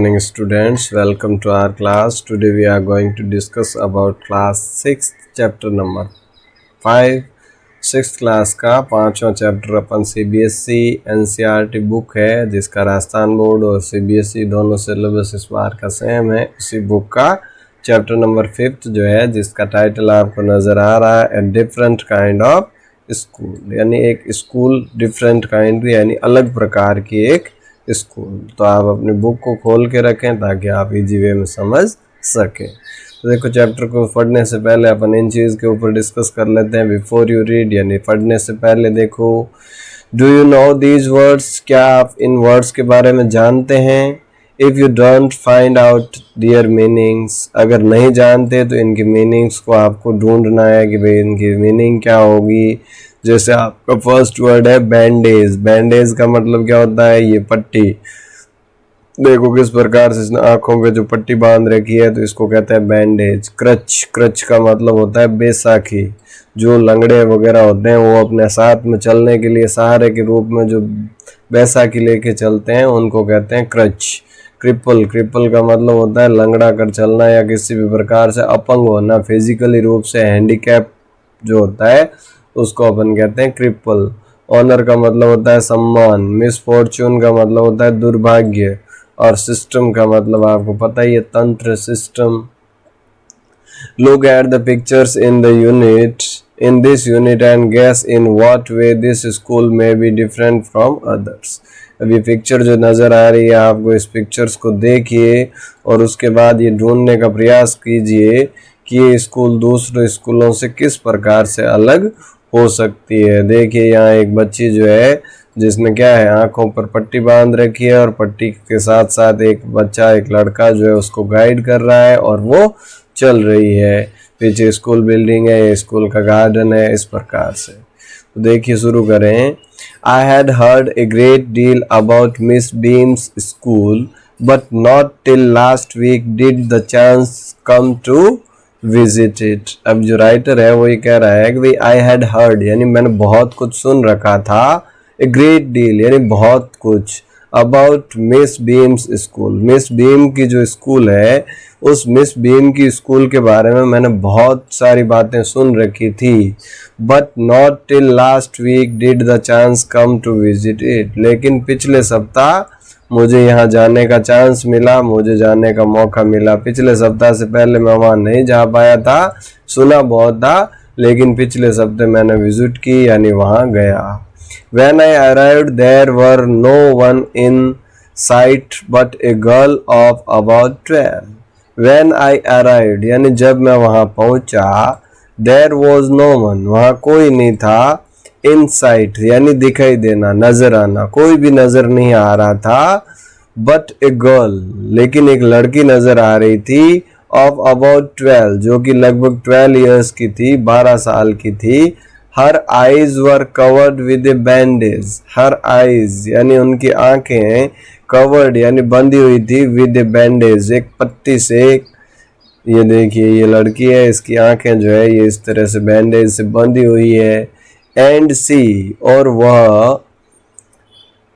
Morning students, welcome to our class. Today we are going to discuss about class 6 chapter number 5. 6th class का 5वां chapter अपन CBSE NCERT book है जिसका Rajasthan board और CBSE दोनों syllabus इस बार का same है। उसी बुक का चैप्टर नंबर 5th जो है जिसका टाइटल आपको नज़र आ रहा है a different kind of school, यानी एक स्कूल डिफरेंट काइंड यानी अलग प्रकार की एक स्कूल। तो आप अपनी बुक को खोल के रखें ताकि आप इजी वे में समझ सकें। तो देखो चैप्टर को पढ़ने से पहले अपन इन चीज़ के ऊपर डिस्कस कर लेते हैं। बिफोर यू रीड यानी पढ़ने से पहले देखो, do you know these words, क्या आप इन वर्ड्स के बारे में जानते हैं? If you don't find out their meanings, अगर नहीं जानते तो इनकी मीनिंग्स को आपको ढूंढना है कि भाई इनकी मीनिंग क्या होगी। जैसे आपका फर्स्ट वर्ड है बैंडेज। बैंडेज का मतलब क्या होता है? ये पट्टी। देखो किस प्रकार से इसने आंखों पे जो पट्टी बांध रखी है तो इसको कहते हैं बैंडेज। क्रच, क्रच का मतलब होता है बैसाखी। जो लंगड़े वगैरह होते हैं वो अपने साथ में चलने के लिए सहारे के रूप में जो बैसाखी लेके चलते हैं उनको कहते हैं क्रच। क्रिपल, क्रिपल का मतलब होता है लंगड़ा कर चलना या किसी भी प्रकार से अपंग होना, फिजिकली रूप से हैंडीकैप जो होता है उसको अपन कहते हैं क्रिपल। ऑनर का मतलब होता है सम्मान। मिसफॉर्चून का मतलब होता है दुर्भाग्य। और सिस्टम का मतलब आपको पता ही है, तंत्र, system. Look at the pictures in the unit in this unit and guess in what way this school may be different from others. अभी पिक्चर जो नज़र आ रही है आपको, इस पिक्चर्स को देखिए और उसके बाद ये ढूंढने का प्रयास कीजिए कि ये स्कूल दूसरे स्कूलों से किस प्रकार से अलग हो सकती है। देखिए यहाँ एक बच्ची जो है जिसने क्या है, आंखों पर पट्टी बांध रखी है और पट्टी के साथ साथ एक बच्चा, एक लड़का जो है उसको गाइड कर रहा है और वो चल रही है। पीछे स्कूल बिल्डिंग है, ये स्कूल का गार्डन है, इस प्रकार से। तो देखिए शुरू करें। I had heard a great deal about Miss Beam's school but not till last week did the chance come to visit it. अब जो राइटर है वो ये कह रहा है कि भाई आई हैड हर्ड यानी मैंने बहुत कुछ सुन रखा था, ए ग्रेट डील यानी बहुत कुछ, about Miss Beam's school, miss beam की जो स्कूल है उस मिस बीम की स्कूल के बारे में मैंने बहुत सारी बातें सुन रखी थी। But not till last week did the chance come to visit it, लेकिन पिछले सप्ताह मुझे यहाँ जाने का चांस मिला, मुझे जाने का मौका मिला। पिछले सप्ताह से पहले मैं वहाँ नहीं जा पाया था, सुना बहुत था, लेकिन पिछले सप्ताह मैंने विजिट की यानी वहाँ गया। When I arrived there were no one in sight but a girl of about 12. When I arrived यानी जब मैं वहाँ पहुँचा, there was no one वहाँ कोई नहीं था, इन साइट यानी दिखाई देना, नजर आना, कोई भी नजर नहीं आ रहा था। बट ए गर्ल लेकिन एक लड़की नजर आ रही थी, ऑफ अबाउट 12 जो कि लगभग 12 ईयर्स की थी, 12 साल की थी। Her eyes were covered with A bandage, her eyes यानी उनकी आंखें, कवर्ड यानी बंधी हुई थी, विद ए बैंडेज एक पट्टी से। ये देखिए ये लड़की है, इसकी आंखें जो है ये इस तरह से बैंडेज से बंधी हुई है। एंड सी और वह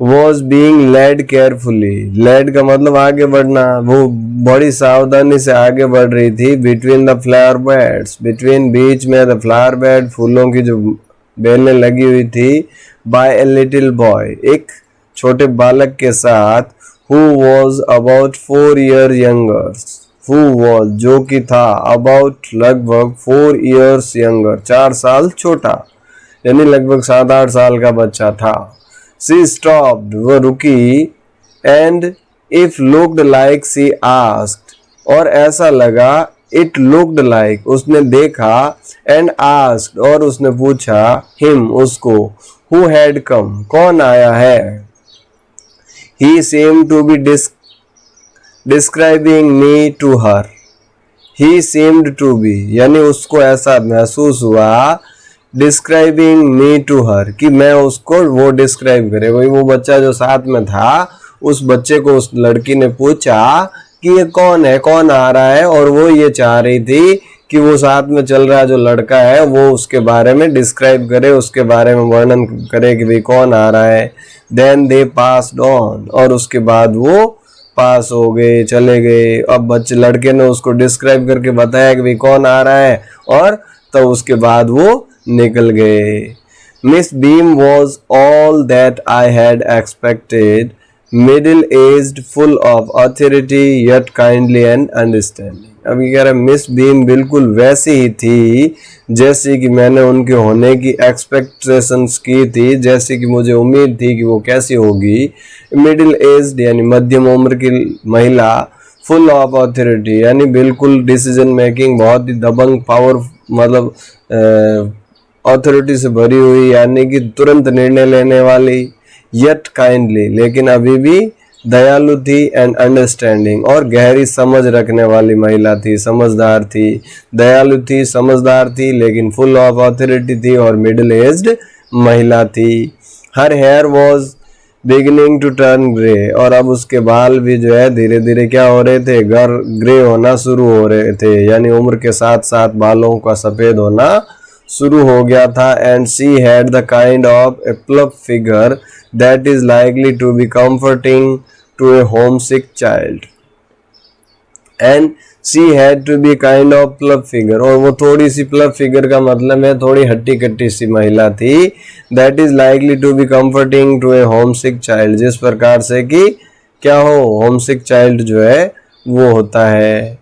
was being led carefully, led का मतलब आगे बढ़ना, वो बड़ी सावधानी से आगे बढ़ रही थी। Between the flower beds, between बीच में, द फ्लावर बेड फूलों की जो बेलें लगी हुई थी। बाय ए लिटिल बॉय एक छोटे बालक के साथ, who was about 4 year younger, who was जो कि था, अबाउट लगभग 4 ईयर्स यंगर 4 साल छोटा, यानी लगभग 7-8 साल का बच्चा था। She stopped वो रुकी, and if looked like she asked और ऐसा लगा, it looked like उसने देखा, and asked और उसने पूछा, him उसको, who had come कौन आया है। He seemed to be describing me to her, he seemed to be यानी उसको ऐसा महसूस हुआ, डिस्क्राइबिंग मी टू हर कि मैं उसको वो डिस्क्राइब करे। वही वो बच्चा जो साथ में था, उस बच्चे को उस लड़की ने पूछा कि ये कौन है, कौन आ रहा है, और वो ये चाह रही थी कि वो साथ में चल रहा जो लड़का है वो उसके बारे में डिस्क्राइब करे, उसके बारे में वर्णन करे कि भाई कौन आ रहा है। देन दे पास्ड ऑन और उसके बाद वो पास हो गए, चले गए। अब बच्चे लड़के ने उसको डिस्क्राइब करके बताया कि भाई कौन आ रहा है, और तो उसके बाद वो निकल गए। Miss beam was all that I had expected, middle aged, full of authority yet kindly and understanding. अब ये कह रहा है मिस बीम बिल्कुल वैसी ही थी जैसी कि मैंने उनके होने की एक्सपेक्टेशंस की थी, जैसी कि मुझे उम्मीद थी कि वो कैसी होगी। मिडिल एज्ड यानी मध्यम उम्र की महिला, फुल ऑफ अथॉरिटी यानी बिल्कुल डिसीजन मेकिंग बहुत ही दबंग पावर, मतलब अथॉरिटी से भरी हुई, यानी कि तुरंत निर्णय लेने वाली। येट काइंडली लेकिन अभी भी दयालु थी, एंड अंडरस्टैंडिंग और गहरी समझ रखने वाली महिला थी, समझदार थी। दयालु थी, समझदार थी, लेकिन फुल ऑफ अथॉरिटी थी और मिडिल एज्ड महिला थी। Her hair was beginning to turn grey, और अब उसके बाल भी जो है धीरे धीरे क्या हो रहे थे, ग्रे होना शुरू हो रहे थे, यानी उम्र के साथ साथ बालों का सफेद होना शुरू हो गया था। And she had the kind of a plump figure that is likely to be comforting to a homesick child, and she had to be kind of plump figure, और वो थोड़ी सी प्लब फिगर का मतलब है थोड़ी हट्टी कट्टी सी महिला थी। That is likely to be comforting to a homesick child, जिस प्रकार से कि क्या हो, होमसिक चाइल्ड जो है वो होता है।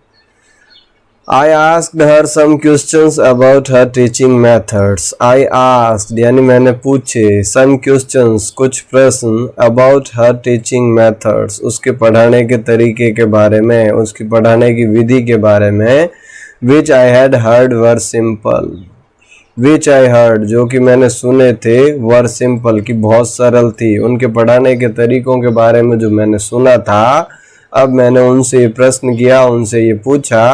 I asked her some questions about her teaching methods. I asked यानी मैंने पूछे, some questions कुछ प्रश्न, about her teaching methods उसके पढ़ाने के तरीके के बारे में, उसकी पढ़ाने की विधि के बारे में। which I had heard were simple, which I heard जो कि मैंने सुने थे, were simple कि बहुत सरल थी। उनके पढ़ाने के तरीकों के बारे में जो मैंने सुना था, अब मैंने उनसे ये प्रश्न किया, उनसे ये पूछा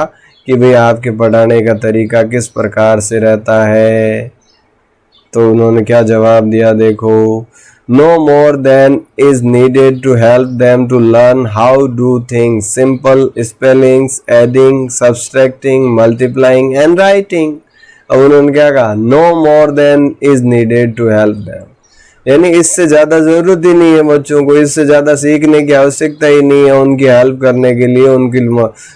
कि भाई आपके पढ़ाने का तरीका किस प्रकार से रहता है। तो उन्होंने क्या जवाब दिया, देखो, no more than is needed to help them to learn how do things, simple spellings, adding, subtracting, multiplying and writing. अब उन्होंने क्या कहा, no more than is needed to help them, यानी इससे ज़्यादा ज़रूरत ही नहीं है बच्चों को, इससे ज़्यादा सीखने की आवश्यकता ही नहीं है उनकी हेल्प करने के लिए, उनकी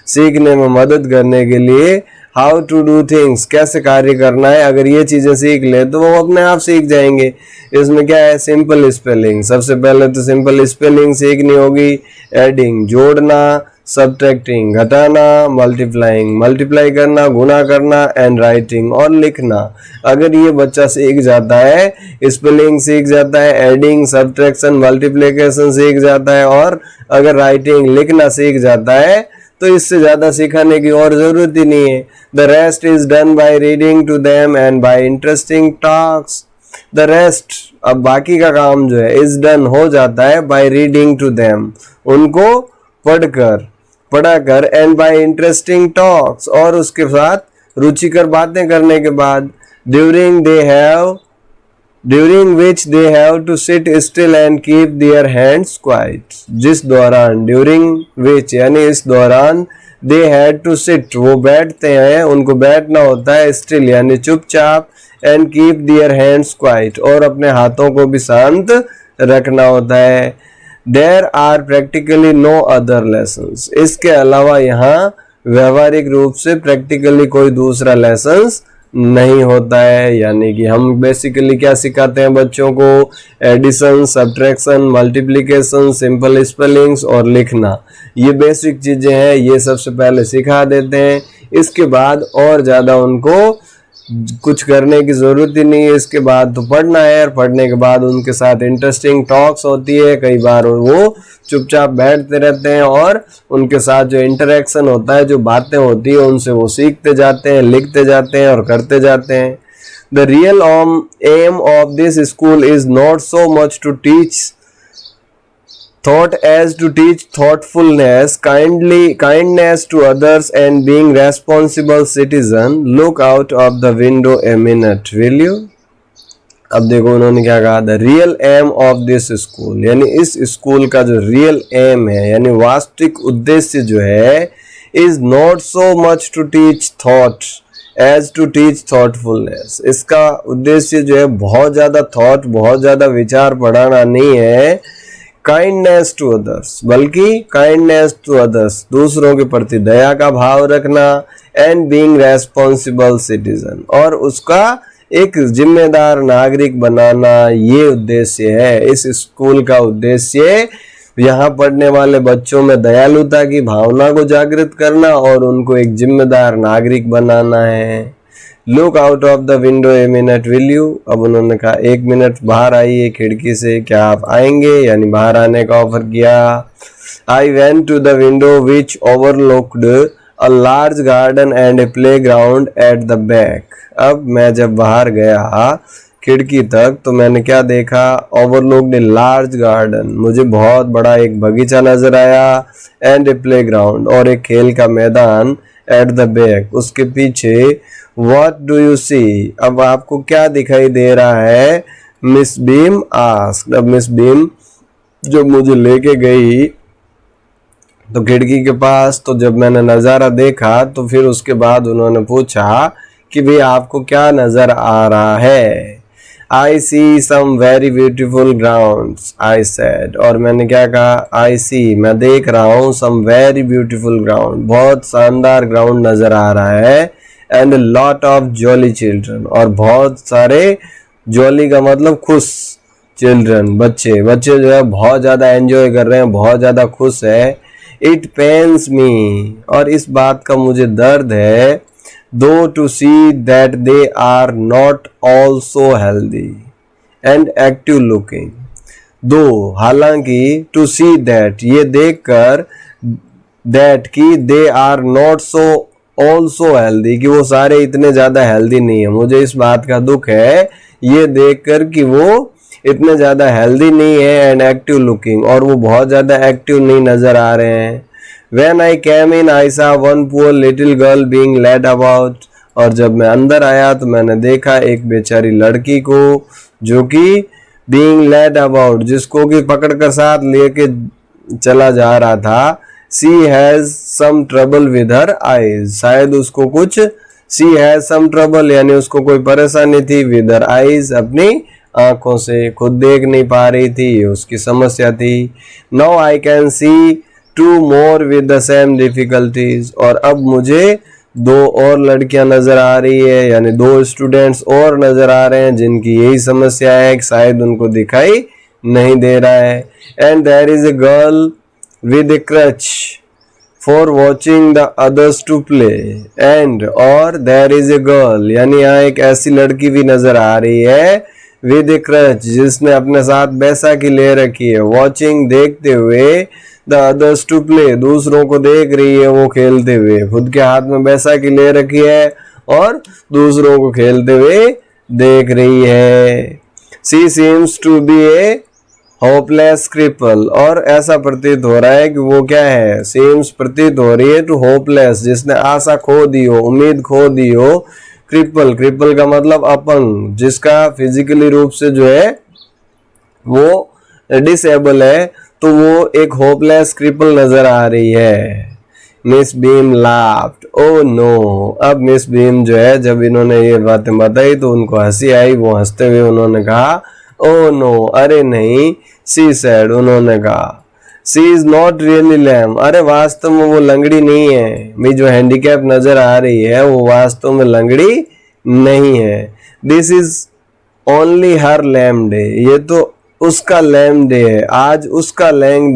सीखने में मदद करने के लिए। हाउ टू डू थिंग्स, कैसे कार्य करना है, अगर ये चीज़ें सीख ले तो वो अपने आप सीख जाएंगे। इसमें क्या है, सिंपल स्पेलिंग, सबसे पहले तो सिंपल स्पेलिंग सीखनी होगी, एडिंग जोड़ना, सब्ट्रैक्टिंग घटाना, मल्टीप्लाइंग मल्टीप्लाई करना, गुना करना, एंड राइटिंग और लिखना। अगर ये बच्चा सीख जाता है, स्पेलिंग सीख जाता है, एडिंग, सब्ट्रैक्शन, मल्टीप्लिकेशन सीख जाता है, और अगर राइटिंग लिखना सीख जाता है, तो इससे ज़्यादा सिखाने की और ज़रूरत ही नहीं है। The rest is done by reading to them and by interesting talks. The rest, अब बाकी का काम जो है, इज डन हो जाता है बाय रीडिंग टू देम, उनको पढ़ाकर, एंड बाय इंटरेस्टिंग टॉक्स और उसके साथ रुचिकर बातें करने के बाद, during which they have to sit still and keep their hands quiet, जिस दौरान, ड्यूरिंग विच यानी इस दौरान, दे हैड टू सिट वो बैठते हैं, उनको बैठना होता है, स्टिल यानी चुपचाप, and keep their hands quiet और अपने हाथों को भी शांत रखना होता है। There are practically no other lessons, इसके अलावा यहाँ व्यवहारिक रूप से प्रैक्टिकली कोई दूसरा लेसन्स नहीं होता है। यानी कि हम बेसिकली क्या सिखाते हैं बच्चों को, addition, subtraction, multiplication, simple spellings और लिखना, ये बेसिक चीज़ें हैं, ये सबसे पहले सिखा देते हैं। इसके बाद और ज़्यादा उनको कुछ करने की ज़रूरत ही नहीं है। इसके बाद तो पढ़ना है, और पढ़ने के बाद उनके साथ इंटरेस्टिंग टॉक्स होती है, कई बार वो चुपचाप बैठते रहते हैं, और उनके साथ जो इंटरेक्शन होता है, जो बातें होती है, उनसे वो सीखते जाते हैं, लिखते जाते हैं और करते जाते हैं। The real aim of this school is not so much to teach thought as to teach thoughtfulness, kindness to others, and being responsible citizen. Look out of the window a minute, will you? अब देखो उन्होंने क्या कहा, the real aim of this school, यानी इस school का जो real M है, यानी वास्तविक उद्देश्य जो है, is not so much to teach thought as to teach thoughtfulness. इसका उद्देश्य जो है बहुत ज़्यादा थॉट, बहुत ज़्यादा विचार पढ़ाना नहीं है, काइंडनेस टू अदर्स, बल्कि काइंडनेस टू अदर्स, दूसरों के प्रति दया का भाव रखना, एंड बीइंग रेस्पॉन्सिबल सिटीजन, और उसका एक जिम्मेदार नागरिक बनाना, ये उद्देश्य है इस स्कूल का उद्देश्य। यहाँ पढ़ने वाले बच्चों में दयालुता की भावना को जागृत करना और उनको एक जिम्मेदार नागरिक बनाना है। Look out of the window a minute will you, अब उन्होंने कहा 1 मिनट बाहर आइए खिड़की से, क्या आप आएंगे, यानी बाहर आने का ऑफर किया। I went to the window which overlooked a large garden and a playground at the back, अब मैं जब बाहर गया खिड़की तक तो मैंने क्या देखा, ओवरलुक्ड ए लार्ज गार्डन, मुझे बहुत बड़ा एक बगीचा नजर आया, एंड ए प्ले ग्राउंड, और एक खेल का मैदान, एट द बैक, उसके पीछे। व्हाट डू यू सी, अब आपको क्या दिखाई दे रहा है, मिस बीम आस्क्ड, अब मिस बीम जब मुझे लेके गई तो खिड़की के पास, तो जब मैंने नज़ारा देखा तो फिर उसके बाद उन्होंने पूछा कि भाई आपको क्या नज़र आ रहा है। I see some very beautiful grounds, I said, और मैंने क्या कहा, आई सी, मैं देख रहा हूँ, सम वेरी ब्यूटीफुल ग्राउंड, बहुत शानदार ग्राउंड नज़र आ रहा है, and lot of jolly children, और बहुत सारे, जॉली का मतलब खुश, चिल्ड्रन बच्चे जो है बहुत ज़्यादा एंजॉय कर रहे हैं, बहुत ज़्यादा खुश है। इट पेन्स मी, और इस बात का मुझे दर्द है, though to see that they are not also healthy and active looking, though हालांकि, टू सी दैट ये देखकर, दैट की they are not so also healthy, कि वो सारे इतने ज़्यादा हेल्दी नहीं है, मुझे इस बात का दुख है ये देखकर कि वो इतने ज़्यादा हेल्दी नहीं है, एंड एक्टिव लुकिंग, और वो बहुत ज़्यादा एक्टिव नहीं नज़र आ रहे हैं। When I came in, I saw one poor little girl being led about, और जब मैं अंदर आया तो मैंने देखा एक बेचारी लड़की को जो कि being led about, जिसको कि पकड़ कर साथ लेके चला जा रहा था। She has some trouble with her eyes, शायद उसको कुछ, she has some trouble यानी उसको कोई परेशानी थी, with her eyes, अपनी आंखों से, खुद देख नहीं पा रही थी, ये उसकी समस्या थी। Now I can see two more with the same difficulties, और अब मुझे 2 और लड़कियां नजर आ रही है, यानी 2 स्टूडेंट्स और नजर आ रहे हैं जिनकी यही समस्या है कि शायद उनको दिखाई नहीं दे रहा है। And there is a girl with a crutch for watching the others to play, and, और देयर इज ए गर्ल, यानी यहाँ एक ऐसी लड़की भी नजर आ रही है, विद ए क्रच, जिसने अपने साथ बैसाखी ले रखी है, वॉचिंग, देखते हुए, द अदर्स टू प्ले, दूसरों को देख रही है वो खेलते हुए, खुद के हाथ में बैसाखी ले रखी है और दूसरों को खेलते हुए देख रही है। She seems to be a hopeless cripple, और ऐसा प्रतीत हो रहा है कि वो क्या है, सीम्स प्रतीत हो रही है, टू होपलेस, जिसने आशा खो दी हो, उम्मीद खो दी हो, क्रिपल, क्रिपल का मतलब अपंग, जिसका फिजिकली रूप से जो है वो डिसेबल है, तो वो एक होपलेस क्रिपल नजर आ रही है। Miss Beam laughed, oh no, अब मिस बीम जो है जब इन्होंने ये बातें बताई तो उनको हंसी आई, वो हंसते हुए उन्होंने कहा, ओ नो, अरे नहीं, सी सेड, उन्होंने कहा, सी इज नॉट रियली लैम, अरे वास्तव में वो लंगड़ी नहीं है, मैं जो हैंडीकैप नजर आ रही है वो वास्तव में लंगड़ी नहीं है। This is only her lame day, ये तो उसका लैम डे है, आज उसका लैम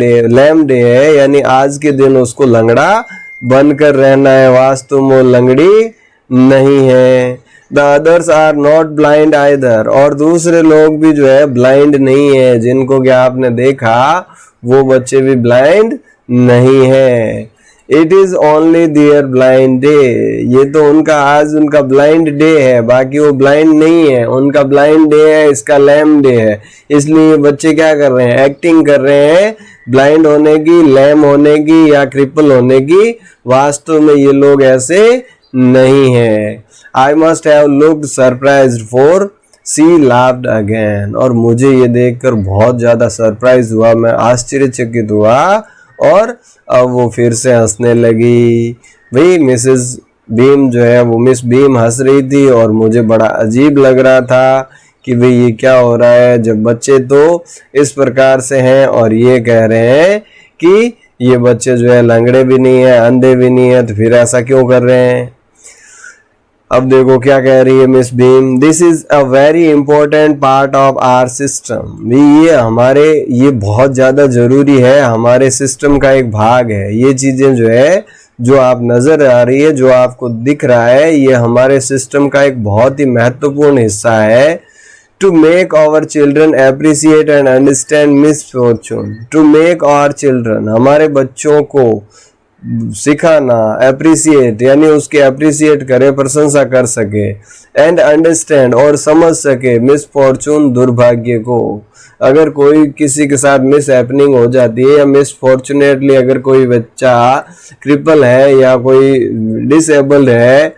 डे है, यानी आज के दिन उसको लंगड़ा बनकर रहना है, वास्तव में लंगड़ी नहीं है। The others are not blind either, और दूसरे लोग भी जो है ब्लाइंड नहीं है, जिनको क्या आपने देखा वो बच्चे भी ब्लाइंड नहीं है। It is only their blind day, ये तो उनका आज उनका ब्लाइंड डे है, बाकी वो ब्लाइंड नहीं है, उनका ब्लाइंड डे है, इसका लैम डे है, इसलिए बच्चे क्या कर रहे हैं, एक्टिंग कर रहे हैं ब्लाइंड होने की, लैम होने की या क्रिपल होने की, वास्तव में ये लोग ऐसे नहीं है। I must have looked surprised for she laughed again, और मुझे ये देखकर बहुत ज्यादा सरप्राइज हुआ, मैं आश्चर्यचकित हुआ, और अब वो फिर से हंसने लगी। भाई मिसेस बीम जो है वो मिस बीम हंस रही थी और मुझे बड़ा अजीब लग रहा था कि भाई ये क्या हो रहा है, जब बच्चे तो इस प्रकार से हैं और ये कह रहे हैं कि ये बच्चे जो है लंगड़े भी नहीं है, अंधे भी नहीं है, तो फिर ऐसा क्यों कर रहे हैं। अब देखो क्या कह रही है Miss Beam, this is a very important part of our system. ये बहुत ज़्यादा ज़रूरी है, हमारे सिस्टम का एक भाग है। ये चीज़ें जो है, जो आप नज़र आ रही है, जो आपको दिख रहा है, ये हमारे सिस्टम का एक बहुत ही महत्वपूर्ण हिस्सा है। To make our children appreciate and understand misfortune, to make our children, हमारे बच्चों को सिखाना, अप्रिसिएट यानी उसके अप्रिसिएट करे, प्रशंसा कर सके, एंड अंडरस्टैंड और समझ सके मिसफॉर्चून, दुर्भाग्य को। अगर कोई किसी के साथ मिस हैपनिंग हो जाती है या मिसफॉर्चुनेटली अगर कोई बच्चा क्रिपल है या कोई डिसेबल्ड है,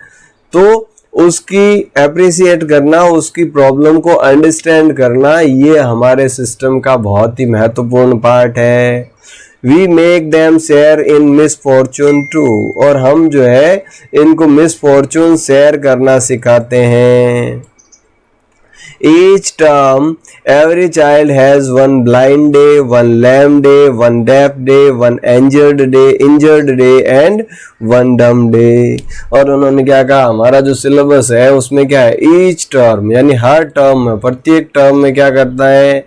तो उसकी अप्रिसिएट करना, उसकी प्रॉब्लम को अंडरस्टैंड करना, ये हमारे सिस्टम का बहुत ही महत्वपूर्ण पार्ट है। We make them share in misfortune too, और हम जो है इनको मिसफॉर्चून शेयर करना सिखाते हैं। Each term, every child has one blind day, one lame day, one deaf day, one injured day and one dumb day। और उन्होंने क्या कहा, हमारा जो सिलेबस है उसमें क्या है, ईच टर्म यानी हर टर्म में, प्रत्येक टर्म में क्या करता है,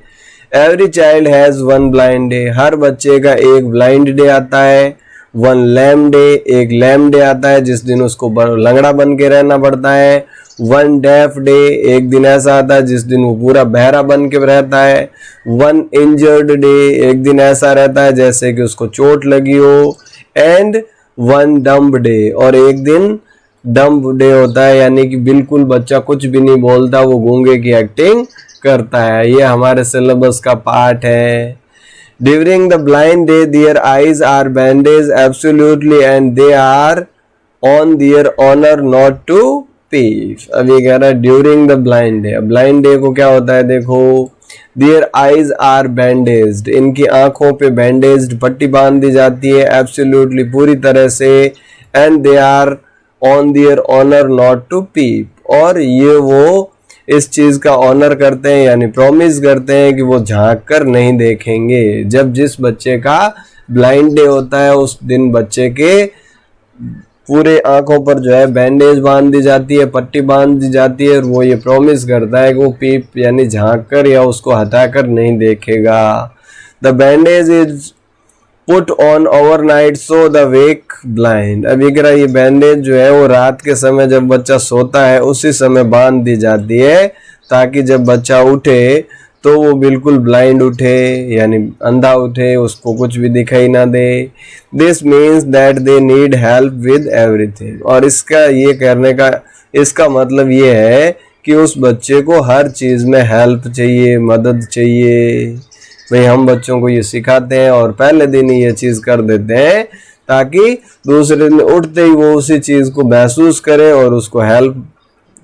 every child has one blind day, हर बच्चे का एक ब्लाइंड डे आता है, वन लैम डे, एक लैम डे आता है जिस दिन उसको लंगड़ा बन के रहना पड़ता है, वन डेफ डे, एक दिन ऐसा आता है जिस दिन वो पूरा बहरा बन के रहता है, वन इंजर्ड डे, एक दिन ऐसा रहता है जैसे कि उसको चोट लगी हो, एंड वन डम्ब डे, और एक दिन डम्ब डे होता है यानी कि बिल्कुल बच्चा कुछ भी नहीं बोलता, वो गूंगे की एक्टिंग करता है। ये हमारे सिलेबस का पार्ट है। During the blind day their eyes are bandaged absolutely and they are on their honour not to peep. अब ये कह रहा है during the blind day, blind day को क्या होता है, देखो, देयर आईज आर बैंडेज्ड, इनकी आंखों पे बैंडेज्ड पट्टी बांध दी जाती है, एब्सोल्युटली पूरी तरह से, and they are on their honour not to peep, और ये वो इस चीज का ऑनर करते हैं यानी प्रॉमिस करते हैं कि वो झांक कर नहीं देखेंगे। जब जिस बच्चे का ब्लाइंड डे होता है उस दिन बच्चे के पूरे आंखों पर जो है बैंडेज बांध दी जाती है, पट्टी बांध दी जाती है, और वो ये प्रॉमिस करता है कि वो पीप यानी झांक कर या उसको हटाकर नहीं देखेगा। The bandage is put on overnight so the wake blind. अब ये बैंडेज जो है वो रात के समय जब बच्चा सोता है उसी समय बांध दी जाती है, ताकि जब बच्चा उठे तो वो बिल्कुल ब्लाइंड उठे यानी अंधा उठे, उसको कुछ भी दिखाई ना दे। This means that they need help with everything, और इसका ये करने का इसका मतलब ये है कि उस बच्चे को हर चीज़ में हेल्प चाहिए, मदद चाहिए। भाई हम बच्चों को ये सिखाते हैं और पहले दिन ही ये चीज़ कर देते हैं ताकि दूसरे दिन उठते ही वो उसी चीज़ को महसूस करे और उसको हेल्प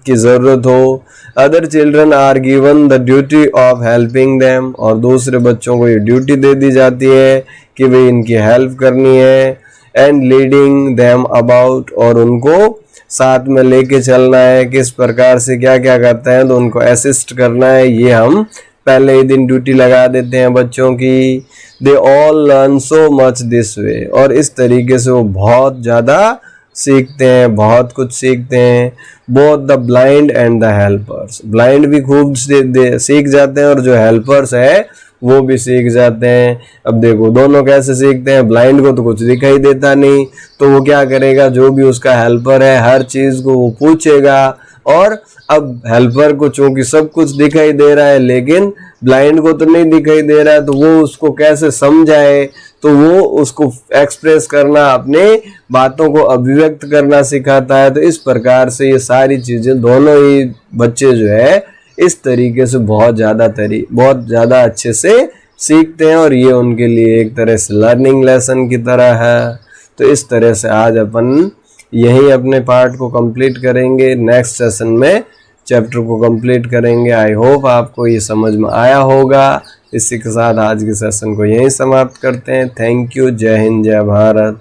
की ज़रूरत हो। Other children are given the duty of helping them, और दूसरे बच्चों को ये ड्यूटी दे दी जाती है कि भाई इनकी हेल्प करनी है, एंड लीडिंग देम अबाउट, और उनको साथ में लेके चलना है, किस प्रकार से क्या क्या करते हैं तो उनको असिस्ट करना है। ये हम पहले ही दिन ड्यूटी लगा देते हैं बच्चों की। They all learn so much this way, और इस तरीके से वो बहुत ज़्यादा सीखते हैं, बहुत कुछ सीखते हैं। Both the blind and the helpers, blind भी खूब सीख जाते हैं और जो हेल्पर्स है वो भी सीख जाते हैं। अब देखो दोनों कैसे सीखते हैं, ब्लाइंड को तो कुछ दिखाई देता नहीं तो वो क्या करेगा, जो भी उसका हेल्पर है हर चीज़ को वो पूछेगा, और अब हेल्पर को चूंकि सब कुछ दिखाई दे रहा है लेकिन ब्लाइंड को तो नहीं दिखाई दे रहा है, तो वो उसको कैसे समझाए, तो वो उसको एक्सप्रेस करना, अपने बातों को अभिव्यक्त करना सिखाता है। तो इस प्रकार से ये सारी चीज़ें दोनों ही बच्चे जो है इस तरीके से बहुत ज़्यादा अच्छे से सीखते हैं, और ये उनके लिए एक तरह से लर्निंग लेसन की तरह है। तो इस तरह से आज अपन यही अपने पार्ट को कंप्लीट करेंगे, नेक्स्ट सेशन में चैप्टर को कंप्लीट करेंगे। आई होप आपको ये समझ में आया होगा। इसी के साथ आज के सेशन को यहीं समाप्त करते हैं। Thank you. जय हिंद, जय भारत।